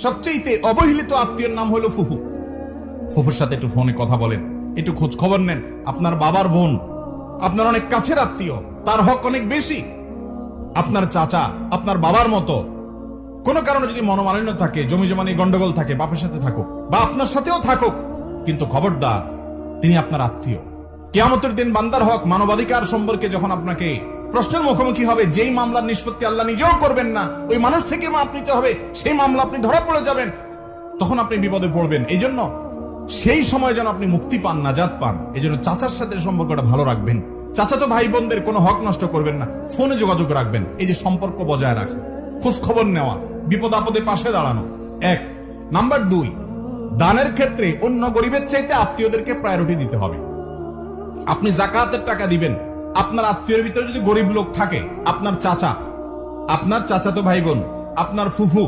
সবচেয়ে অবহেলিত আত্মীয়ের নাম হলো ফুফু। ফুফুর সাথে একটু ফোনে কথা বলেন, একটু খোঁজ খবর নেন। আপনার বাবার বোন, আপনার অনেক কাছের আত্মীয়, তার হক অনেক বেশি। আপনার চাচা আপনার বাবার মতো। কোনো কারণে যদি মনোমালিন্য থাকে, জমি জমা নিয়ে গন্ডগোল থাকে, বাপের সাথে থাকুক বা আপনার সাথেও থাকুক, কিন্তু খবরদার তিনি আপনার আত্মীয়। কিয়ামতের দিন বান্দার হক, মানবাধিকার সম্পর্কে যখন আপনাকে প্রশ্নের মুখোমুখি হবে, যেই মামলার নিষ্পত্তি আল্লাহ নিজেও করবেন না, ওই মানুষ থেকে মাপ নিতে হবে, সেই মামলা আপনি ধরা পড়ে যাবেন, তখন আপনি বিপদে পড়বেন। এই জন্য সেই সময় যেন আপনি মুক্তি পান, নাজাত পান, এই জন্য চাচার সাথে সম্পর্কটা ভালো রাখবেন। চাচাতো ভাই বোনদের কোনো হক নষ্ট করবেন না, ফোনে যোগাযোগ রাখবেন। এই যে সম্পর্ক বজায় রাখা, খোঁজ খবর নেওয়া, বিপদ আপদে পাশে দাঁড়ানো, এক। নাম্বার 2, দানের ক্ষেত্রে অন্য গরিবের চাইতে আত্মীয়দেরকে প্রায়োরিটি দিতে হবে। আপনি যাকাতের টাকা দিবেন, আপনার আত্মীয়ের ভিতরে যদি গরিব লোক থাকে, আপনার চাচা, আপনার চাচাতো ভাই বোন, আপনার ফুফু,